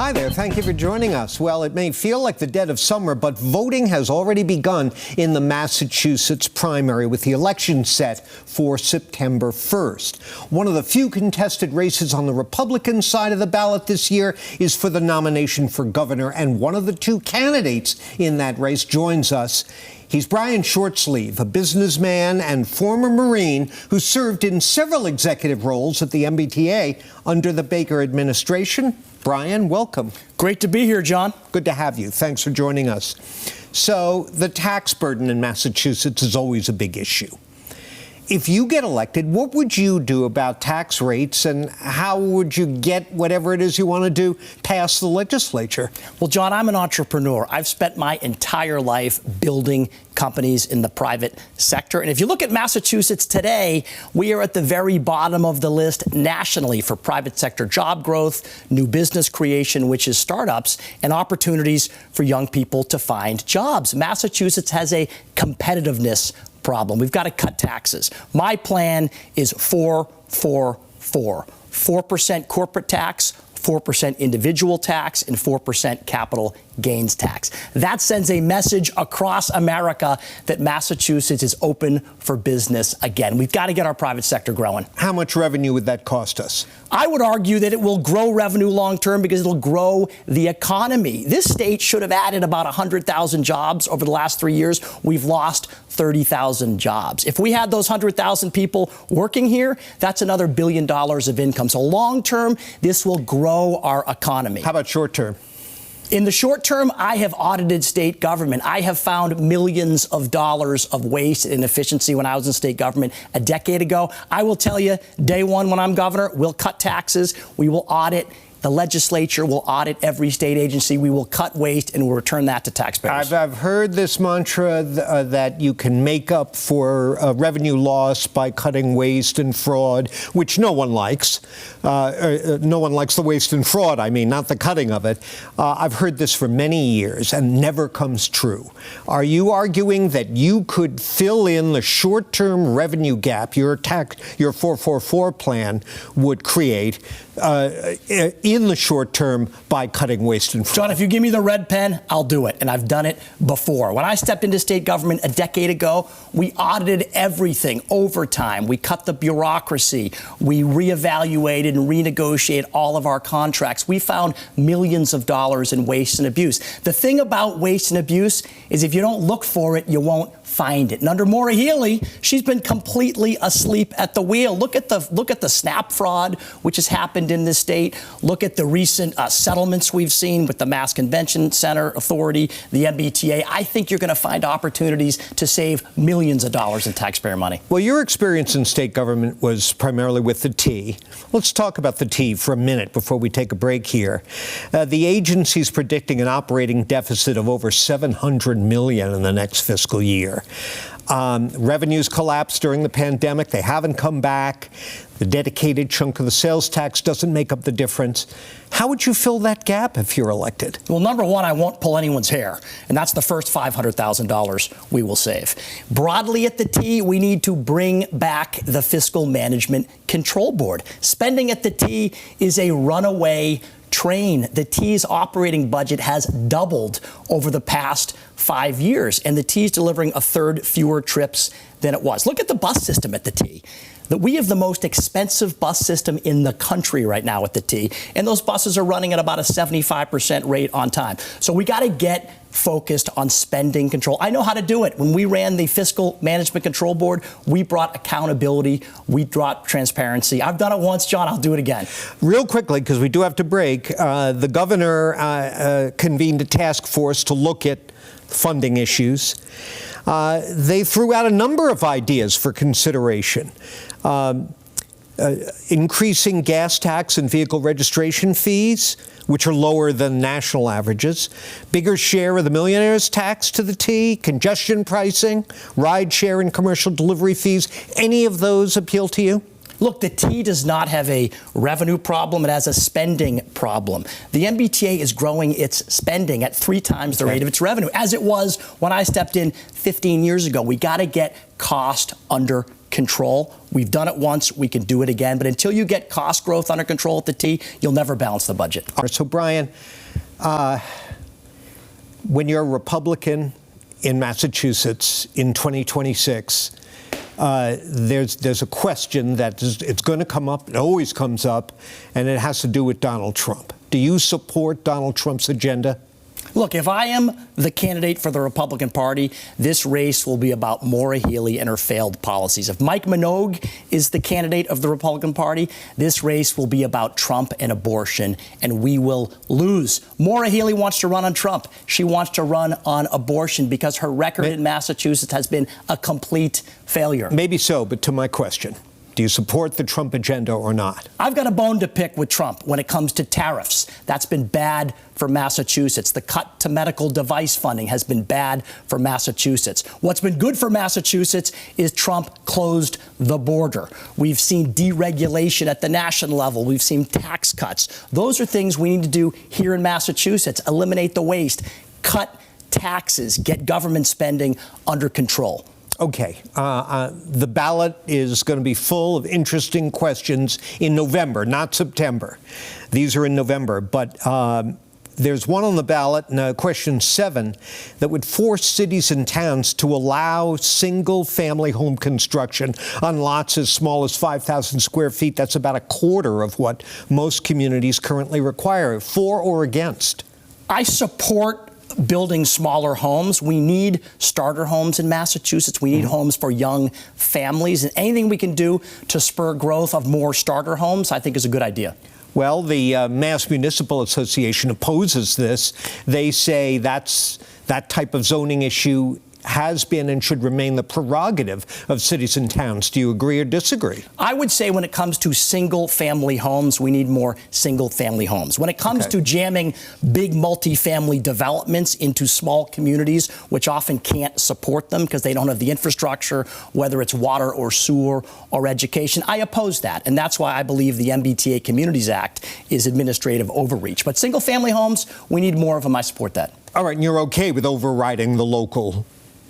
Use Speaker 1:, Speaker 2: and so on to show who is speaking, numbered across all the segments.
Speaker 1: Hi there. Thank you for joining us. Well, it may feel like the dead of summer, but voting has already begun in the Massachusetts primary, with the election set for September 1st. One of the few contested races on the Republican side of the ballot this year is for the nomination for governor, and one of the two candidates in that race joins us. He's Brian Shortsleeve, a businessman and former Marine who served in several executive roles at the MBTA under the Baker administration. Brian, welcome.
Speaker 2: Great to be here, John.
Speaker 1: Good to have you. Thanks for joining us. So, the tax burden in Massachusetts is always a big issue. If you get elected, what would you do about tax rates, and how would you get whatever it is you want to do past the legislature?
Speaker 2: Well, John, I'm an entrepreneur. I've spent my entire life building companies in the private sector. And if you look at Massachusetts today, we are at the very bottom of the list nationally for private sector job growth, new business creation, which is startups, and opportunities for young people to find jobs. Massachusetts has a competitiveness problem. We've got to cut taxes. My plan is 4-4-4. 4% corporate tax, 4% individual tax, and 4% capital gains tax. That sends a message across America that Massachusetts is open for business again. We've got to get our private sector growing.
Speaker 1: How much revenue would that cost us?
Speaker 2: I would argue that it will grow revenue long term because it'll grow the economy. This state should have added about 100,000 jobs over the last 3 years. We've lost 30,000 jobs. If we had those 100,000 people working here, that's another $1 billion of income. So long term, this will grow our economy.
Speaker 1: How about short term?
Speaker 2: In the short term, I have audited state government. I have found millions of dollars of waste and inefficiency when I was in state government a decade ago. I will tell you, day one when I'm governor, we'll cut taxes, we will audit. The legislature will audit every state agency. We will cut waste and we'll return that to taxpayers.
Speaker 1: I've heard this mantra that you can make up for revenue loss by cutting waste and fraud, which no one likes. No one likes the waste and fraud, I mean, not the cutting of it. I've heard this for many years and never comes true. Are you arguing that you could fill in the short-term revenue gap your 444 plan would create in the short term by cutting waste and fraud?
Speaker 2: John, if you give me the red pen, I'll do it. And I've done it before. When I stepped into state government a decade ago, we audited everything overtime. We cut the bureaucracy. We reevaluated and renegotiated all of our contracts. We found millions of dollars in waste and abuse. The thing about waste and abuse is if you don't look for it, you won't find it. And under Maura Healey, she's been completely asleep at the wheel. Look at the SNAP fraud, which has happened in this state. Look at the recent settlements we've seen with the Mass Convention Center Authority, the MBTA. I think you're going to find opportunities to save millions of dollars in taxpayer money.
Speaker 1: Well, your experience in state government was primarily with the T. Let's talk about the T for a minute before we take a break here. The agency's predicting an operating deficit of over $700 million in the next fiscal year. Revenues collapsed during the pandemic. They haven't come back. The dedicated chunk of the sales tax doesn't make up the difference. How would you fill that gap if you're elected?
Speaker 2: Well, number one, I won't pull anyone's hair, and that's the first $500,000 we will save. Broadly at the T, we need to bring back the Fiscal Management Control Board. Spending at the T is a runaway train. The T's operating budget has doubled over the past 5 years, and the T's delivering a third fewer trips than it was. Look at the bus system at the T. That we have the most expensive bus system in the country right now at the T, and those buses are running at about a 75% rate on time. So we got to get focused on spending control. I know how to do it. When we ran the Fiscal Management Control Board, we brought accountability, we brought transparency. I've done it once, John, I'll do it again.
Speaker 1: Real quickly, because we do have to break, the governor convened a task force to look at funding issues. They threw out a number of ideas for consideration. Increasing gas tax and vehicle registration fees, which are lower than national averages, bigger share of the millionaire's tax to the T, congestion pricing, ride share and commercial delivery fees. Any of those appeal to you?
Speaker 2: Look, the T does not have a revenue problem. It has a spending problem. The MBTA is growing its spending at 3 times the rate of its revenue, as it was when I stepped in 15 years ago. We got to get cost under control. We've done it once. We can do it again. But until you get cost growth under control at the T, you'll never balance the budget.
Speaker 1: So, Brian, when you're a Republican in Massachusetts in 2026, there's a question that it's going to come up. It always comes up, and it has to do with Donald Trump. Do you support Donald Trump's agenda?
Speaker 2: Look, if I am the candidate for the Republican Party, this race will be about Maura Healey and her failed policies. If Mike Minogue is the candidate of the Republican Party, this race will be about Trump and abortion, and we will lose. Maura Healey wants to run on Trump. She wants to run on abortion because her record in Massachusetts has been a complete failure.
Speaker 1: Maybe so, but to my question. Do you support the Trump agenda or not?
Speaker 2: I've got a bone to pick with Trump when it comes to tariffs. That's been bad for Massachusetts. The cut to medical device funding has been bad for Massachusetts. What's been good for Massachusetts is Trump closed the border. We've seen deregulation at the national level. We've seen tax cuts. Those are things we need to do here in Massachusetts. Eliminate the waste, cut taxes, get government spending under control.
Speaker 1: Okay. The ballot is going to be full of interesting questions in November, not September. These are in November. But there's one on the ballot, question 7, that would force cities and towns to allow single-family home construction on lots as small as 5,000 square feet. That's about a quarter of what most communities currently require. For or against?
Speaker 2: I support building smaller homes. We need starter homes in Massachusetts. We need homes for young families. And anything we can do to spur growth of more starter homes, I think is a good idea.
Speaker 1: Well, the Mass Municipal Association opposes this. They say that type of zoning issue has been and should remain the prerogative of cities and towns. Do you agree or disagree?
Speaker 2: I would say when it comes to single-family homes, we need more single-family homes. When it comes to jamming big multifamily developments into small communities, which often can't support them because they don't have the infrastructure, whether it's water or sewer or education, I oppose that. And that's why I believe the MBTA Communities Act is administrative overreach. But single-family homes, we need more of them. I support that.
Speaker 1: All right, and you're okay with overriding the local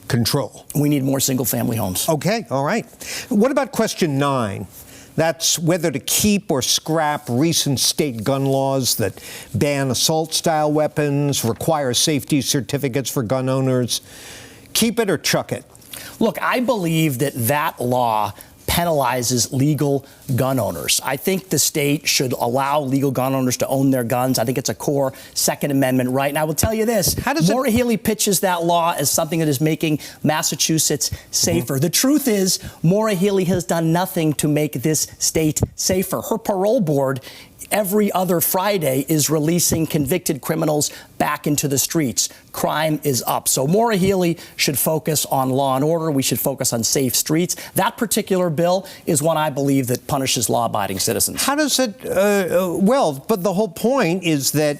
Speaker 1: control?
Speaker 2: We need more single-family homes.
Speaker 1: Okay, all right. What about question 9? That's whether to keep or scrap recent state gun laws that ban assault-style weapons, require safety certificates for gun owners. Keep it or chuck it?
Speaker 2: Look, I believe that law penalizes legal gun owners. I think the state should allow legal gun owners to own their guns. I think it's a core Second Amendment right. And I will tell you this, Maura Healey pitches that law as something that is making Massachusetts safer. The truth is, Maura Healey has done nothing to make this state safer. Her parole board every other Friday is releasing convicted criminals back into the streets. Crime is up. So Maura Healey should focus on law and order. We should focus on safe streets. That particular bill is one I believe that punishes law-abiding citizens.
Speaker 1: How does it, well, but the whole point is that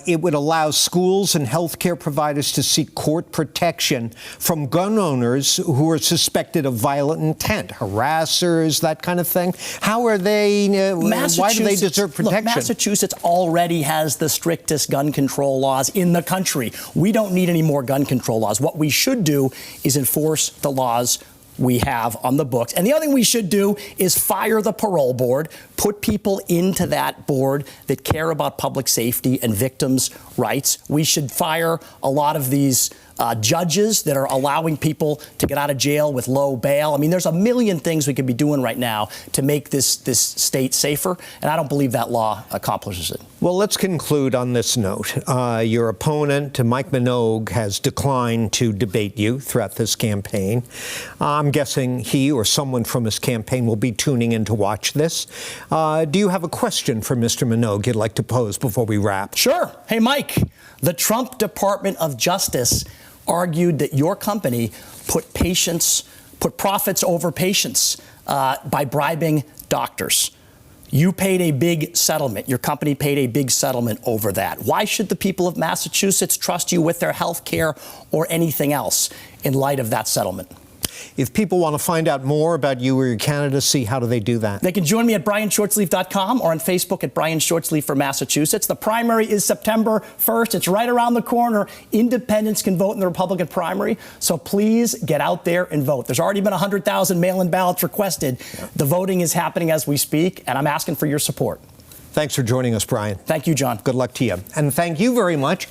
Speaker 1: it would allow schools and healthcare providers to seek court protection from gun owners who are suspected of violent intent, harassers, that kind of thing. How are they, why do they deserve protection?
Speaker 2: Look, Massachusetts already has the strictest gun control laws in the country. We don't need any more gun control laws. What we should do is enforce the laws we have on the books. And the other thing we should do is fire the parole board, put people into that board that care about public safety and victims' rights. We should fire a lot of these judges that are allowing people to get out of jail with low bail. I mean, there's a million things we could be doing right now to make this state safer, and I don't believe that law accomplishes it.
Speaker 1: Well, let's conclude on this note. Your opponent, Mike Minogue, has declined to debate you throughout this campaign. I'm guessing he or someone from his campaign will be tuning in to watch this. Do you have a question for Mr. Minogue you'd like to pose before we wrap?
Speaker 2: Sure. Hey, Mike, the Trump Department of Justice argued that your company put profits over patients by bribing doctors. You paid a big settlement. Your company paid a big settlement over that. Why should the people of Massachusetts trust you with their health care or anything else in light of that settlement?
Speaker 1: If people want to find out more about you or your candidacy, how do they do that?
Speaker 2: They can join me at brianshortsleeve.com or on Facebook at Brian Shortsleeve for Massachusetts. The primary is September 1st. It's right around the corner. Independents can vote in the Republican primary, so please get out there and vote. There's already been 100,000 mail-in ballots requested. Yeah. The voting is happening as we speak, and I'm asking for your support.
Speaker 1: Thanks for joining us, Brian.
Speaker 2: Thank you, John.
Speaker 1: Good luck to you. And thank you very much.